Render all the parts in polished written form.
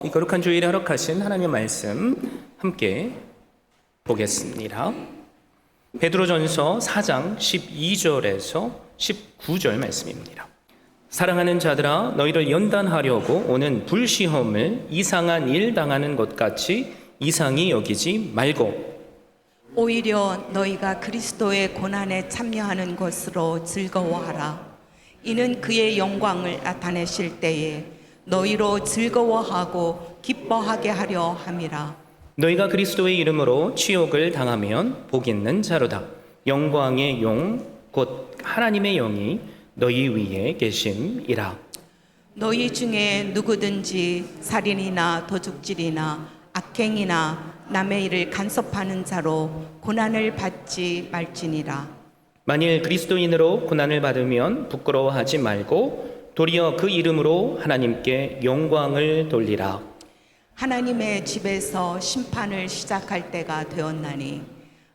이 거룩한 주일에 허락하신 하나님의 말씀 함께 보겠습니다. 베드로전서 4장 12절에서 19절 말씀입니다. 사랑하는 자들아, 너희를 연단하려고 오는 불시험을 이상한 일 당하는 것 같이 이상히 여기지 말고 오히려 너희가 그리스도의 고난에 참여하는 것으로 즐거워하라. 이는 그의 영광을 나타내실 때에 너희로 즐거워하고 기뻐하게 하려 함이라. 너희가 그리스도의 이름으로 치욕을 당하면 복 있는 자로다. 영광의 용 곧 하나님의 영이 너희 위에 계심이라. 너희 중에 누구든지 살인이나 도둑질이나 악행이나 남의 일을 간섭하는 자로 고난을 받지 말지니라. 만일 그리스도인으로 고난을 받으면 부끄러워하지 말고 도리어 그 이름으로 하나님께 영광을 돌리라. 하나님의 집에서 심판을 시작할 때가 되었나니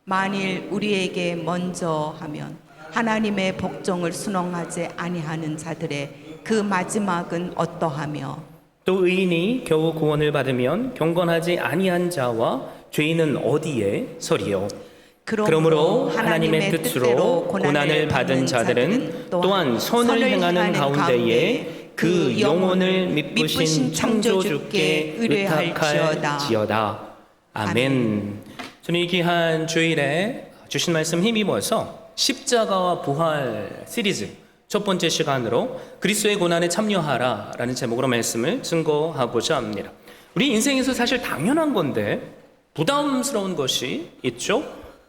만일 우리에게 먼저 하면 하나님의 복종을 순종하지 아니하는 자들의 그 마지막은 어떠하며 또 의인이 겨우 구원을 받으면 경건하지 아니한 자와 죄인은 어디에 서리요. 그러므로 하나님의 뜻으로 고난을 받은 자들은 또한 선을 행하는 가운데에 그 영혼을 미쁘신 창조주께 의탁할지어다. 아멘. 저는 이 귀한 주일에 주신 말씀 힘입어서 십자가와 부활 시리즈 첫 번째 시간으로 그리스도의 고난에 참여하라 라는 제목으로 말씀을 증거하고자 합니다. 우리 인생에서 사실 당연한 건데 부담스러운 것이 있죠.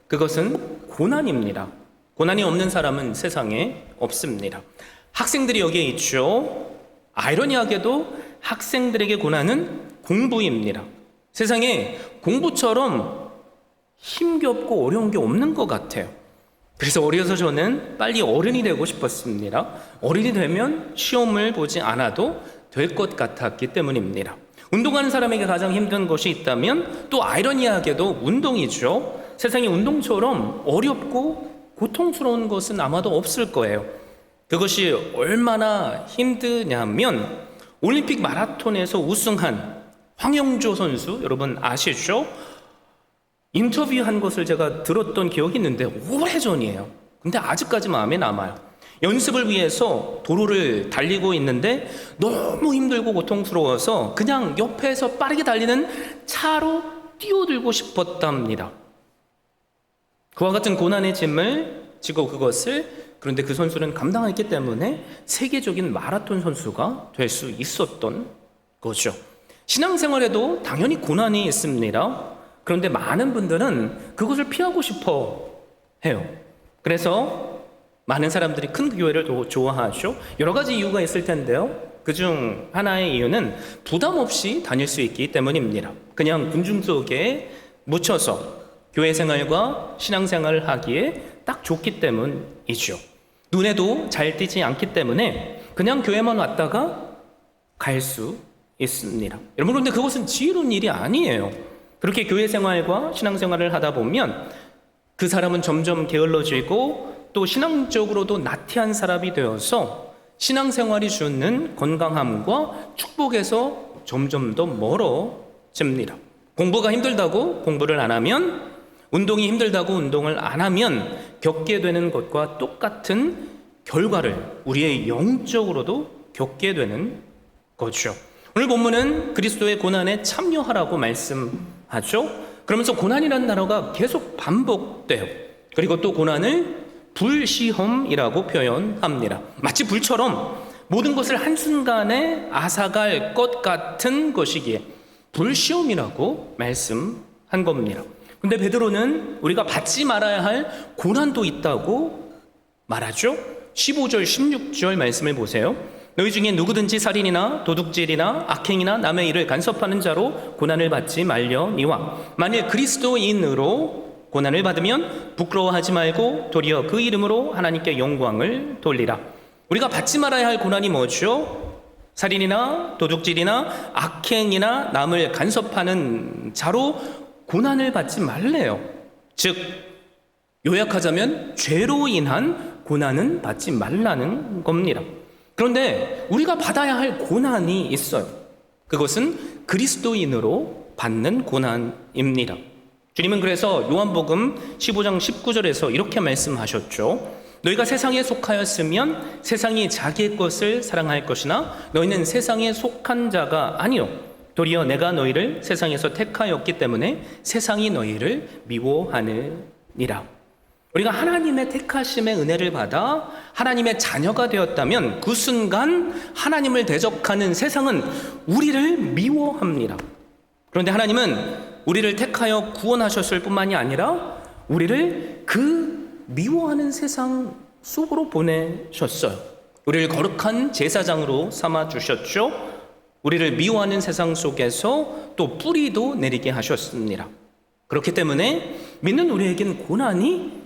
그것은 고난입니다. 고난이 없는 사람은 세상에 없습니다. 학생들이 여기에 있죠. 아이러니하게도 학생들에게 고난은 공부입니다. 세상에 공부처럼 힘겹고 어려운 게 없는 것 같아요. 그래서 어려서 저는 빨리 어른이 되고 싶었습니다. 어른이 되면 시험을 보지 않아도 될 것 같았기 때문입니다. 운동하는 사람에게 가장 힘든 것이 있다면 또 아이러니하게도 운동이죠. 세상에 운동처럼 어렵고 고통스러운 것은 아마도 없을 거예요. 그것이 얼마나 힘드냐면 올림픽 마라톤에서 우승한 황영조 선수, 여러분 아시죠? 인터뷰한 것을 제가 들었던 기억이 있는데 오래전이에요. 근데 아직까지 마음에 남아요. 연습을 위해서 도로를 달리고 있는데 너무 힘들고 고통스러워서 그냥 옆에서 빠르게 달리는 차로 뛰어들고 싶었답니다. 그와 같은 고난의 짐을 지고 그런데 그 선수는 감당했기 때문에 세계적인 마라톤 선수가 될 수 있었던 거죠. 신앙생활에도 당연히 고난이 있습니다. 그런데 많은 분들은 그것을 피하고 싶어 해요. 그래서 많은 사람들이 큰 교회를 더 좋아하죠. 여러 가지 이유가 있을 텐데요. 그중 하나의 이유는 부담 없이 다닐 수 있기 때문입니다. 그냥 군중 속에 묻혀서 교회 생활과 신앙생활을 하기에 딱 좋기 때문이죠. 눈에도 잘 띄지 않기 때문에 그냥 교회만 왔다가 갈 수 있습니다. 여러분, 그런데 그것은 지혜로운 일이 아니에요. 그렇게 교회 생활과 신앙생활을 하다 보면 그 사람은 점점 게을러지고 또 신앙적으로도 나태한 사람이 되어서 신앙생활이 주는 건강함과 축복에서 점점 더 멀어집니다. 공부가 힘들다고 공부를 안 하면, 운동이 힘들다고 운동을 안 하면 겪게 되는 것과 똑같은 결과를 우리의 영적으로도 겪게 되는 거죠. 오늘 본문은 그리스도의 고난에 참여하라고 말씀하죠. 그러면서 고난이라는 단어가 계속 반복돼요. 그리고 또 고난을 불시험이라고 표현합니다. 마치 불처럼 모든 것을 한순간에 앗아갈 것 같은 것이기에 불시험이라고 말씀한 겁니다. 근데 베드로는 우리가 받지 말아야 할 고난도 있다고 말하죠. 15절 16절 말씀을 보세요. 너희 중에 누구든지 살인이나 도둑질이나 악행이나 남의 일을 간섭하는 자로 고난을 받지 말려니와 만일 그리스도인으로 고난을 받으면 부끄러워하지 말고 도리어 그 이름으로 하나님께 영광을 돌리라. 우리가 받지 말아야 할 고난이 뭐죠? 살인이나 도둑질이나 악행이나 남을 간섭하는 자로 고난을 받지 말래요. 즉 요약하자면 죄로 인한 고난은 받지 말라는 겁니다. 그런데 우리가 받아야 할 고난이 있어요. 그것은 그리스도인으로 받는 고난입니다. 주님은 그래서 요한복음 15장 19절에서 이렇게 말씀하셨죠. 너희가 세상에 속하였으면 세상이 자기의 것을 사랑할 것이나 너희는 세상에 속한 자가 아니요 도리어 내가 너희를 세상에서 택하였기 때문에 세상이 너희를 미워하느니라. 우리가 하나님의 택하심의 은혜를 받아 하나님의 자녀가 되었다면 그 순간 하나님을 대적하는 세상은 우리를 미워합니다. 그런데 하나님은 우리를 택하여 구원하셨을 뿐만이 아니라 우리를 그 미워하는 세상 속으로 보내셨어요. 우리를 거룩한 제사장으로 삼아주셨죠. 우리를 미워하는 세상 속에서 또 뿌리도 내리게 하셨습니다. 그렇기 때문에 믿는 우리에겐 고난이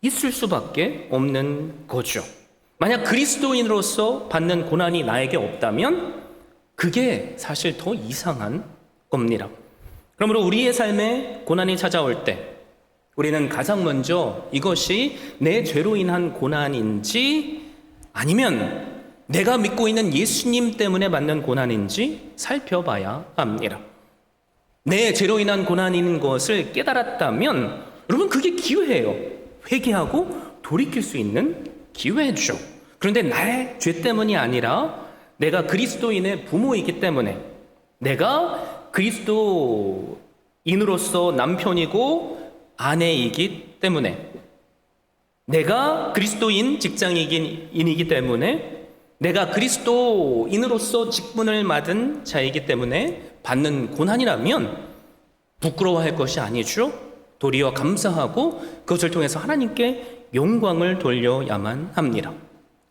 있을 수밖에 없는 거죠. 만약 그리스도인으로서 받는 고난이 나에게 없다면 그게 사실 더 이상한 겁니다. 그러므로 우리의 삶에 고난이 찾아올 때 우리는 가장 먼저 이것이 내 죄로 인한 고난인지 아니면 내가 믿고 있는 예수님 때문에 받는 고난인지 살펴봐야 합니다. 내 죄로 인한 고난인 것을 깨달았다면 여러분 그게 기회예요. 회개하고 돌이킬 수 있는 기회죠. 그런데 나의 죄 때문이 아니라 내가 그리스도인의 부모이기 때문에 내가 그리스도인으로서 남편이고 아내이기 때문에 내가 그리스도인 직장인이기 때문에 내가 그리스도인으로서 직분을 맡은 자이기 때문에 받는 고난이라면 부끄러워할 것이 아니죠. 도리어 감사하고 그것을 통해서 하나님께 영광을 돌려야만 합니다.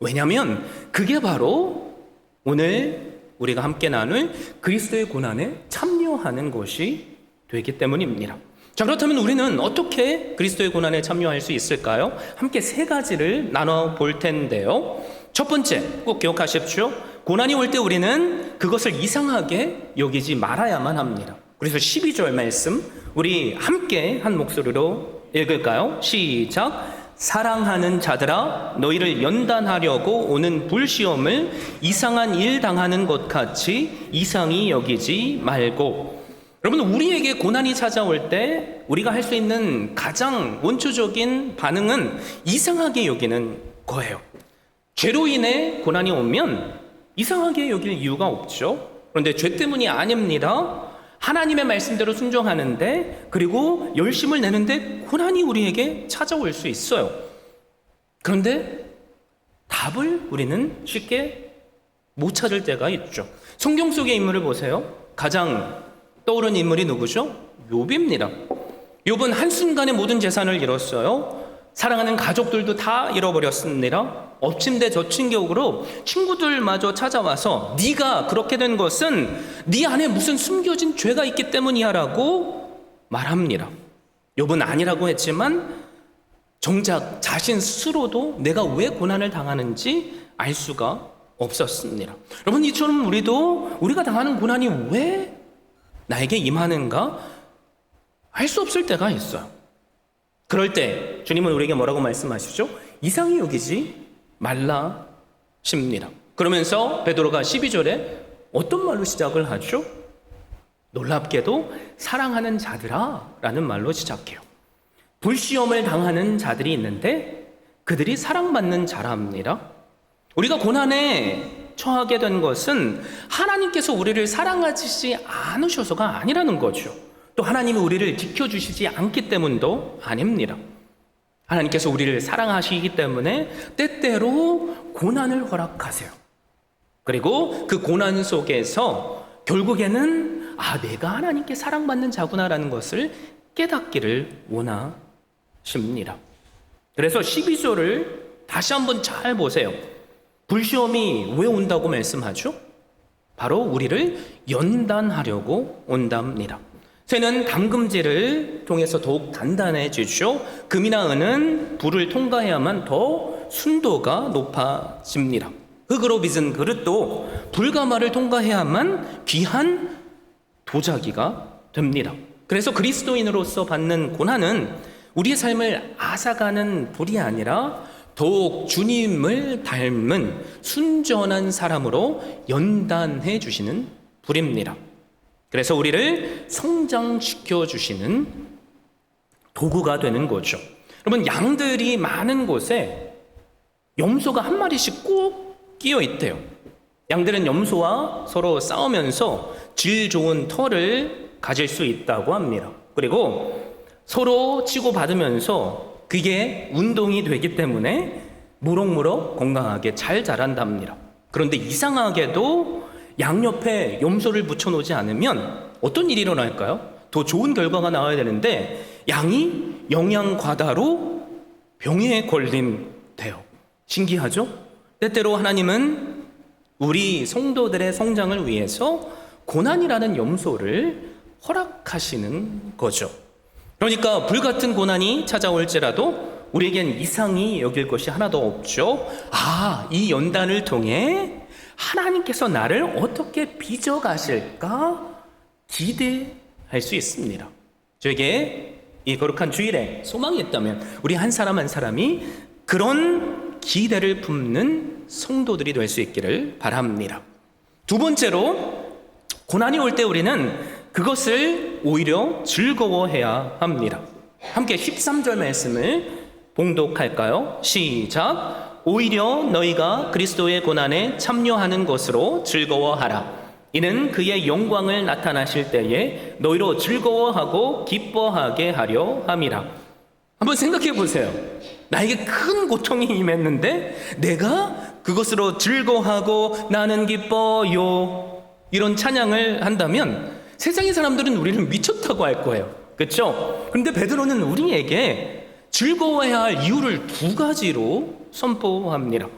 왜냐하면 그게 바로 오늘 우리가 함께 나눌 그리스도의 고난에 참여하는 것이 되기 때문입니다. 자, 그렇다면 우리는 어떻게 그리스도의 고난에 참여할 수 있을까요? 함께 세 가지를 나눠볼 텐데요. 첫 번째, 꼭 기억하십시오. 고난이 올 때 우리는 그것을 이상하게 여기지 말아야만 합니다. 그래서 12절 말씀 우리 함께 한 목소리로 읽을까요? 시작. 사랑하는 자들아 너희를 연단하려고 오는 불시험을 이상한 일 당하는 것 같이 이상히 여기지 말고. 여러분, 우리에게 고난이 찾아올 때 우리가 할 수 있는 가장 원초적인 반응은 이상하게 여기는 거예요. 죄로 인해 고난이 오면 이상하게 여길 이유가 없죠. 그런데 죄 때문이 아닙니다. 하나님의 말씀대로 순종하는데 그리고 열심을 내는데 고난이 우리에게 찾아올 수 있어요. 그런데 답을 우리는 쉽게 못 찾을 때가 있죠. 성경 속의 인물을 보세요. 가장 떠오르는 인물이 누구죠? 욥입니다. 욥은 한순간에 모든 재산을 잃었어요. 사랑하는 가족들도 다 잃어버렸습니다. 엎침대 저친격으로 친구들마저 찾아와서 네가 그렇게 된 것은 네 안에 무슨 숨겨진 죄가 있기 때문이야 라고 말합니다. 욥은 아니라고 했지만 정작 자신 스스로도 내가 왜 고난을 당하는지 알 수가 없었습니다. 여러분, 이처럼 우리가 당하는 고난이 왜 나에게 임하는가 알 수 없을 때가 있어요. 그럴 때 주님은 우리에게 뭐라고 말씀하시죠? 이상히 여기지 말라 십니다. 그러면서 베드로가 12절에 어떤 말로 시작을 하죠? 놀랍게도 사랑하는 자들아 라는 말로 시작해요. 불시험을 당하는 자들이 있는데 그들이 사랑받는 자랍니다. 우리가 고난에 처하게 된 것은 하나님께서 우리를 사랑하시지 않으셔서가 아니라는 거죠. 또 하나님이 우리를 지켜주시지 않기 때문도 아닙니다. 하나님께서 우리를 사랑하시기 때문에 때때로 고난을 허락하세요. 그리고 그 고난 속에서 결국에는 내가 하나님께 사랑받는 자구나라는 것을 깨닫기를 원하십니다. 그래서 12절을 다시 한번 잘 보세요. 불시험이 왜 온다고 말씀하죠? 바로 우리를 연단하려고 온답니다. 쇠는 담금질을 통해서 더욱 단단해지죠. 금이나 은은 불을 통과해야만 더 순도가 높아집니다. 흙으로 빚은 그릇도 불가마를 통과해야만 귀한 도자기가 됩니다. 그래서 그리스도인으로서 받는 고난은 우리의 삶을 앗아가는 불이 아니라 더욱 주님을 닮은 순전한 사람으로 연단해 주시는 불입니다. 그래서 우리를 성장시켜 주시는 도구가 되는 거죠. 여러분, 양들이 많은 곳에 염소가 한 마리씩 꼭 끼어 있대요. 양들은 염소와 서로 싸우면서 질 좋은 털을 가질 수 있다고 합니다. 그리고 서로 치고받으면서 그게 운동이 되기 때문에 무럭무럭 건강하게 잘 자란답니다. 그런데 이상하게도 양 옆에 염소를 붙여놓지 않으면 어떤 일이 일어날까요? 더 좋은 결과가 나와야 되는데 양이 영양 과다로 병에 걸림돼요. 신기하죠? 때때로 하나님은 우리 성도들의 성장을 위해서 고난이라는 염소를 허락하시는 거죠. 그러니까 불같은 고난이 찾아올지라도 우리에겐 이상히 여길 것이 하나도 없죠. 이 연단을 통해 하나님께서 나를 어떻게 빚어가실까 기대할 수 있습니다. 저에게 이 거룩한 주일에 소망이 있다면 우리 한 사람 한 사람이 그런 기대를 품는 성도들이 될 수 있기를 바랍니다. 두 번째로, 고난이 올 때 우리는 그것을 오히려 즐거워해야 합니다. 함께 13절 말씀을 봉독할까요? 시작. 오히려 너희가 그리스도의 고난에 참여하는 것으로 즐거워하라. 이는 그의 영광을 나타나실 때에 너희로 즐거워하고 기뻐하게 하려 함이라. 한번 생각해 보세요. 나에게 큰 고통이 임했는데 내가 그것으로 즐거워하고 나는 기뻐요, 이런 찬양을 한다면 세상의 사람들은 우리를 미쳤다고 할 거예요. 그렇죠? 그런데 베드로는 우리에게 즐거워해야 할 이유를 두 가지로 선포합니다.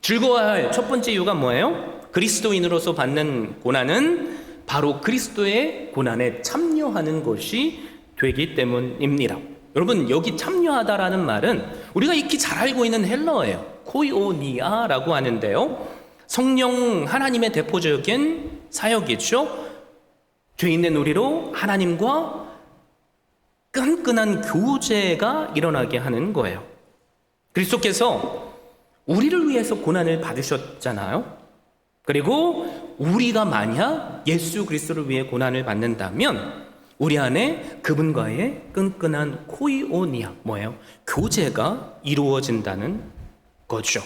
즐거워야 할 첫 번째 이유가 뭐예요? 그리스도인으로서 받는 고난은 바로 그리스도의 고난에 참여하는 것이 되기 때문입니다. 여러분, 여기 참여하다라는 말은 우리가 익히 잘 알고 있는 헬러어예요. 코이오니아라고 하는데요, 성령 하나님의 대표적인 사역이죠. 죄 있는 우리로 하나님과 끈끈한 교제가 일어나게 하는 거예요. 그리스도께서 우리를 위해서 고난을 받으셨잖아요. 그리고 우리가 만약 예수 그리스도를 위해 고난을 받는다면 우리 안에 그분과의 끈끈한 코이오니아, 뭐예요? 교제가 이루어진다는 거죠.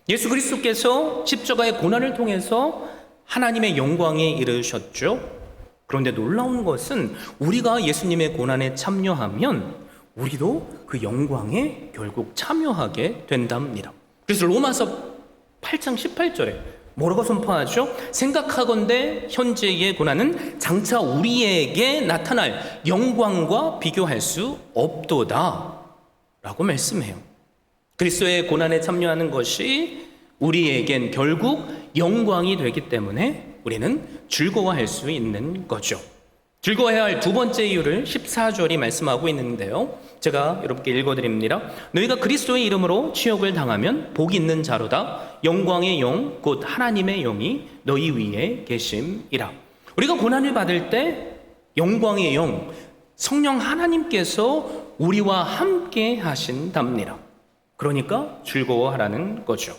예수 그리스도께서 십자가의 고난을 통해서 하나님의 영광에 이르셨죠. 그런데 놀라운 것은 우리가 예수님의 고난에 참여하면 우리도 그 영광에 결국 참여하게 된답니다. 그래서 로마서 8장 18절에 뭐라고 선포하죠? 생각하건대 현재의 고난은 장차 우리에게 나타날 영광과 비교할 수 없도다 라고 말씀해요. 그리스도의 고난에 참여하는 것이 우리에겐 결국 영광이 되기 때문에 우리는 즐거워할 수 있는 거죠. 즐거워해야 할 두 번째 이유를 14절이 말씀하고 있는데요, 제가 여러분께 읽어드립니다. 너희가 그리스도의 이름으로 치욕을 당하면 복 있는 자로다. 영광의 영 곧 하나님의 영이 너희 위에 계심이라. 우리가 고난을 받을 때 영광의 영, 성령 하나님께서 우리와 함께 하신답니다. 그러니까 즐거워하라는 거죠.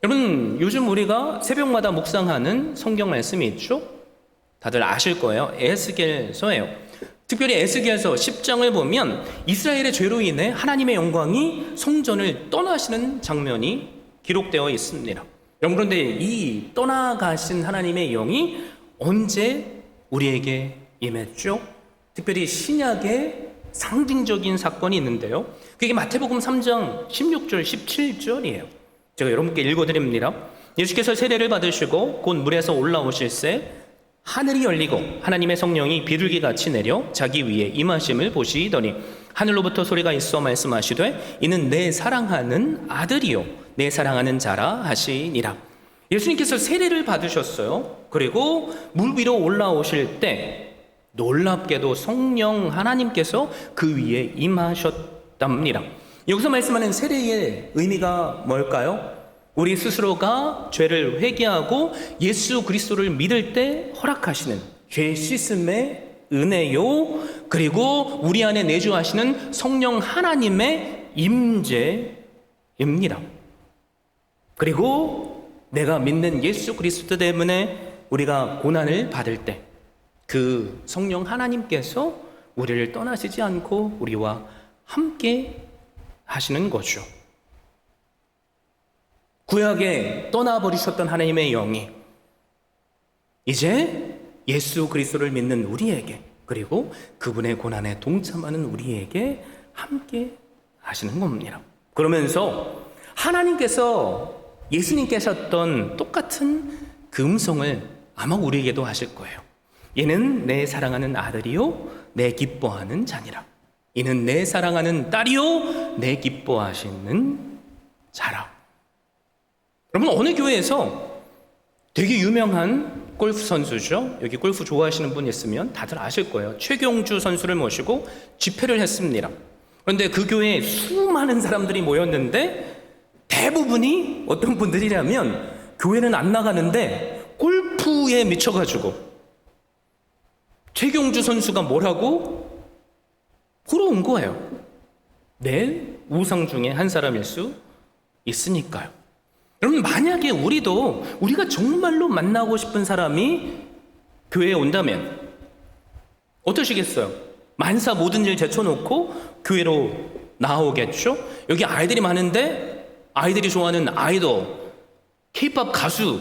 여러분, 요즘 우리가 새벽마다 묵상하는 성경 말씀이 있죠? 다들 아실 거예요. 에스겔서예요. 특별히 에스겔서 10장을 보면 이스라엘의 죄로 인해 하나님의 영광이 성전을 떠나시는 장면이 기록되어 있습니다. 여러분, 그런데 이 떠나가신 하나님의 영이 언제 우리에게 임했죠? 특별히 신약의 상징적인 사건이 있는데요, 그게 마태복음 3장 16절 17절이에요. 제가 여러분께 읽어드립니다. 예수께서 세례를 받으시고 곧 물에서 올라오실새 하늘이 열리고 하나님의 성령이 비둘기같이 내려 자기 위에 임하심을 보시더니 하늘로부터 소리가 있어 말씀하시되 이는 내 사랑하는 아들이요 내 사랑하는 자라 하시니라. 예수님께서 세례를 받으셨어요. 그리고 물 위로 올라오실 때 놀랍게도 성령 하나님께서 그 위에 임하셨답니다. 여기서 말씀하는 세례의 의미가 뭘까요? 우리 스스로가 죄를 회개하고 예수 그리스도를 믿을 때 허락하시는 죄 씻음의 은혜요, 그리고 우리 안에 내주하시는 성령 하나님의 임재입니다. 그리고 내가 믿는 예수 그리스도 때문에 우리가 고난을 받을 때 그 성령 하나님께서 우리를 떠나시지 않고 우리와 함께 하시는 거죠. 구약에 떠나버리셨던 하나님의 영이 이제 예수 그리스도를 믿는 우리에게, 그리고 그분의 고난에 동참하는 우리에게 함께 하시는 겁니다. 그러면서 하나님께서 예수님께 하셨던 똑같은 그 음성을 아마 우리에게도 하실 거예요. 이는 내 사랑하는 아들이요 내 기뻐하는 자니라. 이는 내 사랑하는 딸이요 내 기뻐하시는 자라. 여러분, 어느 교회에서 되게 유명한 골프 선수죠. 여기 골프 좋아하시는 분 있으면 다들 아실 거예요. 최경주 선수를 모시고 집회를 했습니다. 그런데 그 교회에 수많은 사람들이 모였는데 대부분이 어떤 분들이라면 교회는 안 나가는데 골프에 미쳐가지고 최경주 선수가 뭐라고 보러 온 거예요. 내 우상 중에 한 사람일 수 있으니까요. 여러분, 만약에 우리가 정말로 만나고 싶은 사람이 교회에 온다면 어떠시겠어요? 만사 모든 일 제쳐놓고 교회로 나오겠죠? 여기 아이들이 많은데 아이들이 좋아하는 아이돌, K-팝 가수,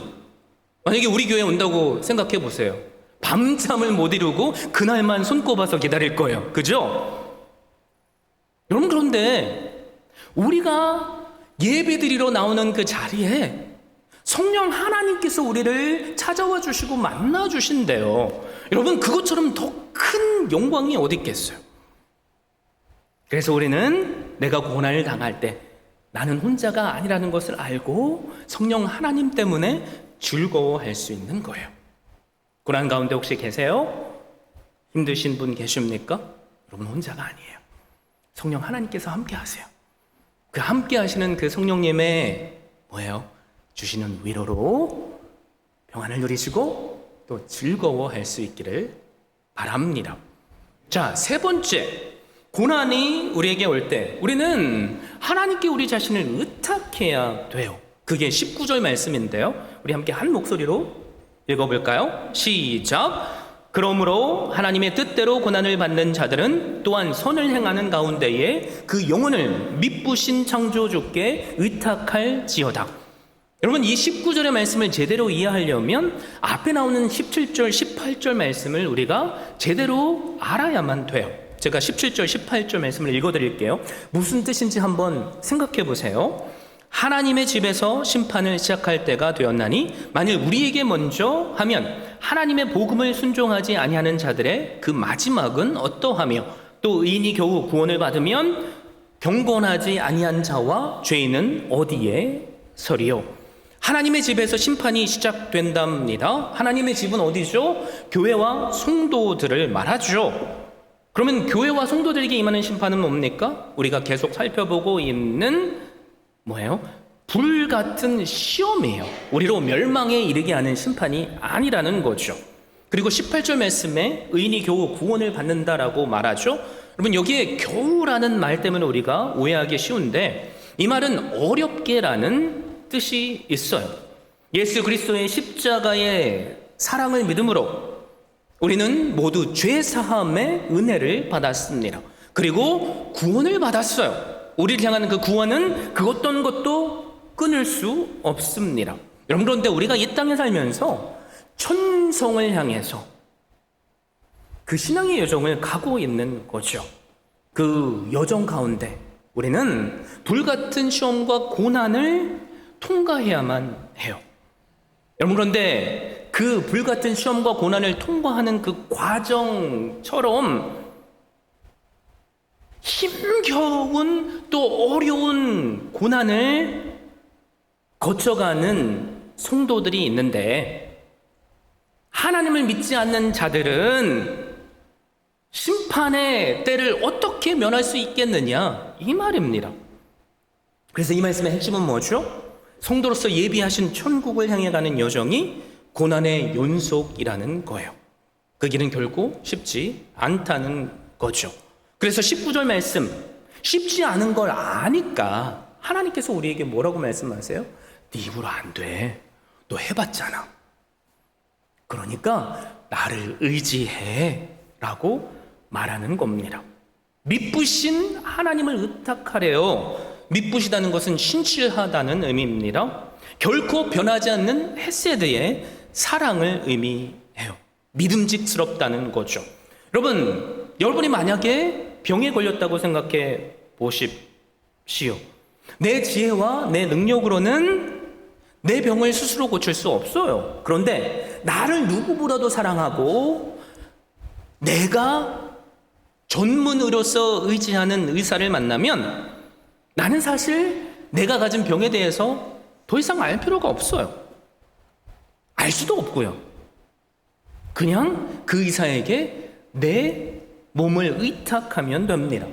만약에 우리 교회에 온다고 생각해 보세요. 밤잠을 못 이루고 그날만 손꼽아서 기다릴 거예요. 그죠? 여러분, 그런데 우리가 예배드리러 나오는 그 자리에 성령 하나님께서 우리를 찾아와 주시고 만나 주신대요. 여러분, 그것처럼 더 큰 영광이 어디 있겠어요? 그래서 우리는 내가 고난을 당할 때 나는 혼자가 아니라는 것을 알고 성령 하나님 때문에 즐거워할 수 있는 거예요. 고난 가운데 혹시 계세요? 힘드신 분 계십니까? 여러분, 혼자가 아니에요. 성령 하나님께서 함께 하세요. 그 함께 하시는 그 성령님의 뭐예요? 주시는 위로로 평안을 누리시고 또 즐거워할 수 있기를 바랍니다. 자, 세 번째, 고난이 우리에게 올 때 우리는 하나님께 우리 자신을 의탁해야 돼요. 그게 19절 말씀인데요. 우리 함께 한 목소리로 읽어볼까요? 시작! 그러므로 하나님의 뜻대로 고난을 받는 자들은 또한 선을 행하는 가운데에 그 영혼을 미쁘신 창조주께 의탁할지어다. 여러분, 이 19절의 말씀을 제대로 이해하려면 앞에 나오는 17절, 18절 말씀을 우리가 제대로 알아야만 돼요. 제가 17절, 18절 말씀을 읽어드릴게요. 무슨 뜻인지 한번 생각해 보세요. 하나님의 집에서 심판을 시작할 때가 되었나니 만일 우리에게 먼저 하면 하나님의 복음을 순종하지 아니하는 자들의 그 마지막은 어떠하며 또 의인이 겨우 구원을 받으면 경건하지 아니한 자와 죄인은 어디에 서리요? 하나님의 집에서 심판이 시작된답니다. 하나님의 집은 어디죠? 교회와 성도들을 말하죠. 그러면 교회와 성도들에게 임하는 심판은 뭡니까? 우리가 계속 살펴보고 있는 뭐예요? 불같은 시험이에요. 우리로 멸망에 이르게 하는 심판이 아니라는 거죠. 그리고 18절 말씀에 의인이 겨우 구원을 받는다라고 말하죠. 여러분, 여기에 겨우라는 말 때문에 우리가 오해하기 쉬운데 이 말은 어렵게라는 뜻이 있어요. 예수 그리스도의 십자가의 사랑을 믿음으로 우리는 모두 죄 사함의 은혜를 받았습니다. 그리고 구원을 받았어요. 우리를 향하는 그 구원은 그 어떤 것도 끊을 수 없습니다. 여러분, 그런데 우리가 이 땅에 살면서 천성을 향해서 그 신앙의 여정을 가고 있는 거죠. 그 여정 가운데 우리는 불같은 시험과 고난을 통과해야만 해요. 여러분, 그런데 그 불같은 시험과 고난을 통과하는 그 과정처럼 힘겨운 또 어려운 고난을 거쳐가는 성도들이 있는데 하나님을 믿지 않는 자들은 심판의 때를 어떻게 면할 수 있겠느냐, 이 말입니다. 그래서 이 말씀의 핵심은 뭐죠? 성도로서 예비하신 천국을 향해 가는 여정이 고난의 연속이라는 거예요. 그 길은 결코 쉽지 않다는 거죠. 그래서 19절 말씀, 쉽지 않은 걸 아니까 하나님께서 우리에게 뭐라고 말씀하세요? 네 입으로 안 돼. 너 해봤잖아. 그러니까 나를 의지해 라고 말하는 겁니다. 미쁘신 하나님을 의탁하래요. 미쁘시다는 것은 신실하다는 의미입니다. 결코 변하지 않는 헤세드의 사랑을 의미해요. 믿음직스럽다는 거죠. 여러분이 만약에 병에 걸렸다고 생각해 보십시오. 내 지혜와 내 능력으로는 내 병을 스스로 고칠 수 없어요. 그런데 나를 누구보다도 사랑하고 내가 전문의로서 의지하는 의사를 만나면 나는 사실 내가 가진 병에 대해서 더 이상 알 필요가 없어요. 알 수도 없고요. 그냥 그 의사에게 내 몸을 의탁하면 됩니다.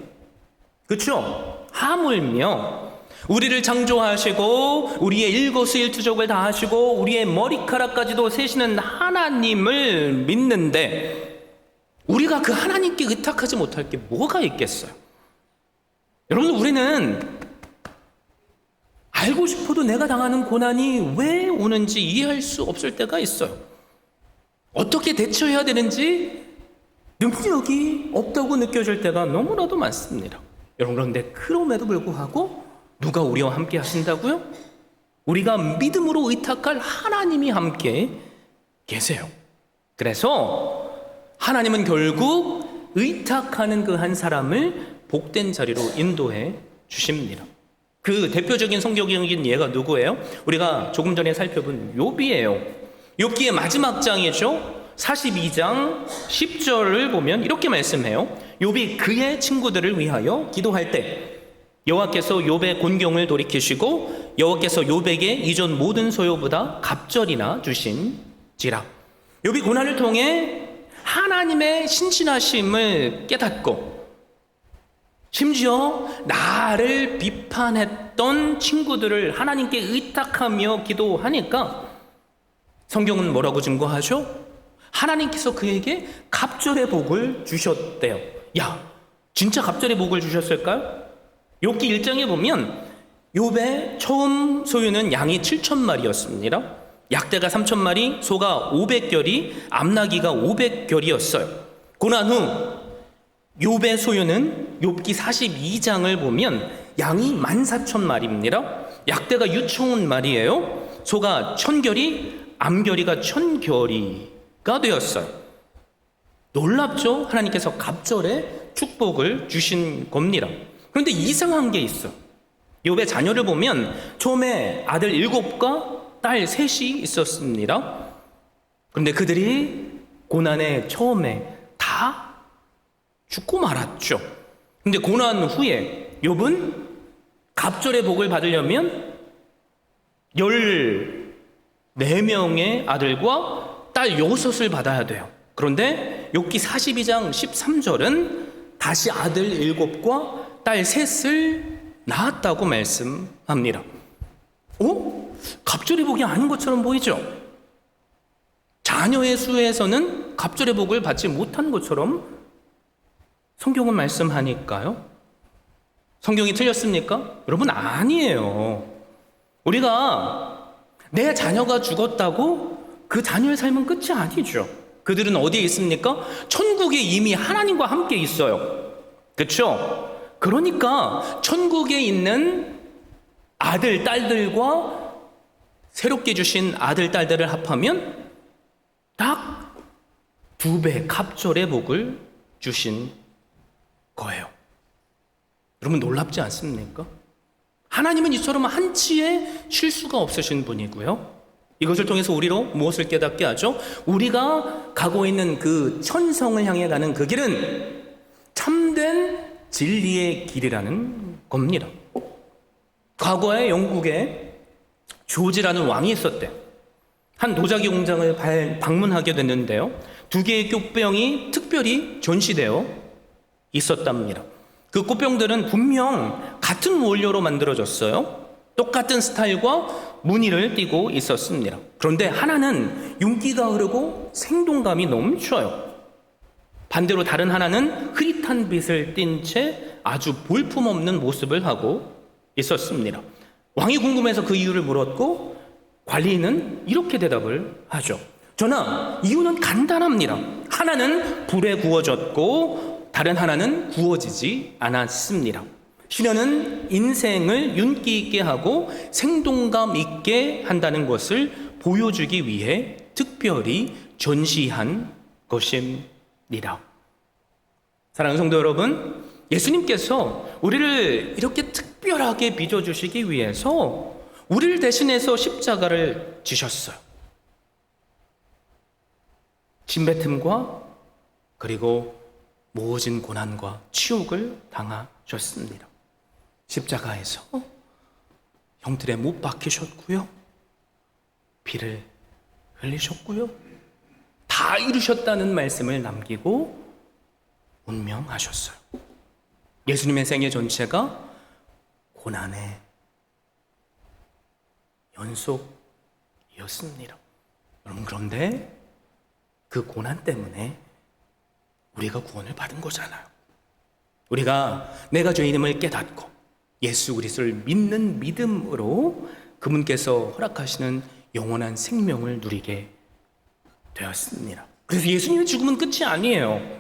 그렇죠? 하물며 우리를 창조하시고 우리의 일거수일투족을 다 하시고 우리의 머리카락까지도 세시는 하나님을 믿는데 우리가 그 하나님께 의탁하지 못할 게 뭐가 있겠어요? 여러분, 우리는 알고 싶어도 내가 당하는 고난이 왜 오는지 이해할 수 없을 때가 있어요. 어떻게 대처해야 되는지 능력이 없다고 느껴질 때가 너무나도 많습니다. 여러분, 그런데 그럼에도 불구하고 누가 우리와 함께 하신다고요? 우리가 믿음으로 의탁할 하나님이 함께 계세요. 그래서 하나님은 결국 의탁하는 그 한 사람을 복된 자리로 인도해 주십니다. 그 대표적인 성경적인 예가 누구예요? 우리가 조금 전에 살펴본 욥이에요. 욥기의 마지막 장이죠. 42장 10절을 보면 이렇게 말씀해요. 욥이 그의 친구들을 위하여 기도할 때 여호와께서 욥의 곤경을 돌이키시고 여호와께서 욥에게 이전 모든 소요보다 갑절이나 주신지라. 욥이 고난을 통해 하나님의 신실하심을 깨닫고 심지어 나를 비판했던 친구들을 하나님께 의탁하며 기도하니까 성경은 뭐라고 증거하죠? 하나님께서 그에게 갑절의 복을 주셨대요. 야, 진짜 갑절의 복을 주셨을까요? 욥기 1장에 보면 욥의 처음 소유는 양이 7,000마리였습니다. 약대가 3,000마리, 소가 500결이, 암나귀가 500결이었어요. 고난 후 욥의 소유는 욥기 42장을 보면 양이 14,000마리입니다. 약대가 6,000마리예요. 소가 1,000결이, 암결이가 1,000결이가 되었어요. 놀랍죠? 하나님께서 갑절의 축복을 주신 겁니다. 그런데 이상한 게 있어. 욥의 자녀를 보면 처음에 아들 7과 딸 3이 있었습니다. 그런데 그들이 고난의 처음에 다 죽고 말았죠. 그런데 고난 후에 욥은 갑절의 복을 받으려면 14명의 아들과 딸 6을 받아야 돼요. 그런데 욥기 42장 13절은 다시 아들 7과 딸 3을 낳았다고 말씀합니다. 갑절의 복이 아닌 것처럼 보이죠? 자녀의 수에서는 갑절의 복을 받지 못한 것처럼 성경은 말씀하니까요. 성경이 틀렸습니까? 여러분, 아니에요. 우리가 내 자녀가 죽었다고 그 자녀의 삶은 끝이 아니죠. 그들은 어디에 있습니까? 천국에 이미 하나님과 함께 있어요. 그렇죠? 그러니까 천국에 있는 아들, 딸들과 새롭게 주신 아들, 딸들을 합하면 딱 2배 갑절의 복을 주신 거예요. 여러분, 놀랍지 않습니까? 하나님은 이처럼 한치의 실수가 없으신 분이고요. 이것을 통해서 우리로 무엇을 깨닫게 하죠? 우리가 가고 있는 그 천성을 향해 가는 그 길은 참된 진리의 길이라는 겁니다. 과거에 영국에 조지라는 왕이 있었대. 한 도자기 공장을 방문하게 됐는데요. 2개의 꽃병이 특별히 전시되어 있었답니다. 그 꽃병들은 분명 같은 원료로 만들어졌어요. 똑같은 스타일과 무늬를 띠고 있었습니다. 그런데 하나는 윤기가 흐르고 생동감이 넘쳐요. 반대로 다른 하나는 흐릿한 빛을 띤 채 아주 볼품없는 모습을 하고 있었습니다. 왕이 궁금해서 그 이유를 물었고 관리인은 이렇게 대답을 하죠. 저는 이유는 간단합니다. 하나는 불에 구워졌고 다른 하나는 구워지지 않았습니다. 시련은 인생을 윤기 있게 하고 생동감 있게 한다는 것을 보여주기 위해 특별히 전시한 것입니다. 사랑하는 성도 여러분, 예수님께서 우리를 이렇게 특별하게 빚어주시기 위해서 우리를 대신해서 십자가를 지셨어요. 침뱉음과 그리고 모진 고난과 치욕을 당하셨습니다. 십자가에서 형틀에 못 박히셨고요, 피를 흘리셨고요, 다 이루셨다는 말씀을 남기고 운명하셨어요. 예수님의 생애 전체가 고난의 연속이었습니다. 여러분, 그런데 그 고난 때문에 우리가 구원을 받은 거잖아요. 우리가 내가 죄인임을 깨닫고 예수 그리스도를 믿는 믿음으로 그분께서 허락하시는 영원한 생명을 누리게 되었습니다. 그래서 예수님의 죽음은 끝이 아니에요.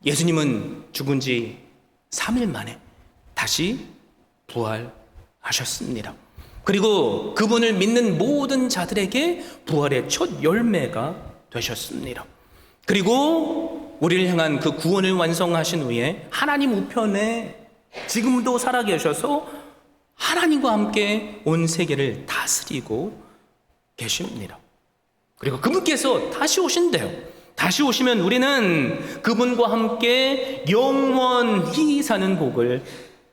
예수님은 죽은 지 3일 만에 다시 부활하셨습니다. 그리고 그분을 믿는 모든 자들에게 부활의 첫 열매가 되셨습니다. 그리고 우리를 향한 그 구원을 완성하신 후에 하나님 우편에 지금도 살아계셔서 하나님과 함께 온 세계를 다스리고 계십니다. 그리고 그분께서 다시 오신대요. 다시 오시면 우리는 그분과 함께 영원히 사는 복을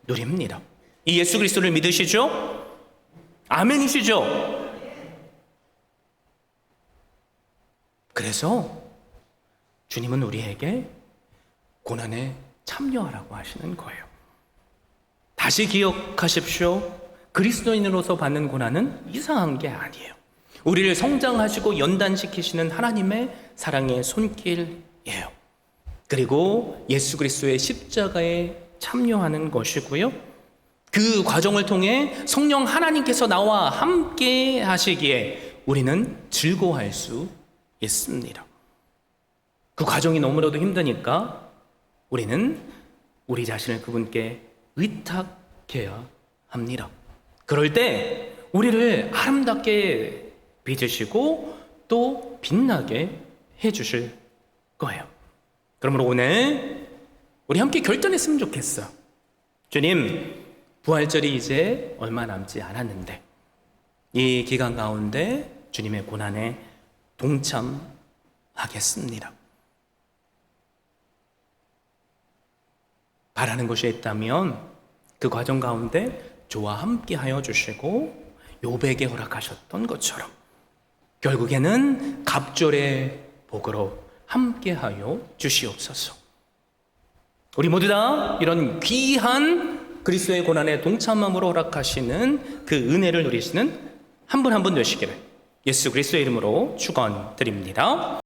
누립니다. 이 예수 그리스도를 믿으시죠? 아멘이시죠? 그래서 주님은 우리에게 고난에 참여하라고 하시는 거예요. 다시 기억하십시오. 그리스도인으로서 받는 고난은 이상한 게 아니에요. 우리를 성장하시고 연단시키시는 하나님의 사랑의 손길이에요. 그리고 예수 그리스도의 십자가에 참여하는 것이고요, 그 과정을 통해 성령 하나님께서 나와 함께 하시기에 우리는 즐거워할 수 있습니다. 그 과정이 너무나도 힘드니까 우리는 우리 자신을 그분께 의탁해야 합니다. 그럴 때 우리를 아름답게 빚으시고 또 빛나게 해주실 거예요. 그러므로 오늘 우리 함께 결단했으면 좋겠어요. 주님, 부활절이 이제 얼마 남지 않았는데 이 기간 가운데 주님의 고난에 동참하겠습니다. 바라는 것이 있다면 그 과정 가운데 저와 함께 하여 주시고 욥에게 허락하셨던 것처럼 결국에는 갑절의 복으로 함께 하여 주시옵소서. 우리 모두 다 이런 귀한 그리스도의 고난에 동참함으로 허락하시는 그 은혜를 누리시는 한 분 한 분 되시기를 예수 그리스도의 이름으로 축원드립니다.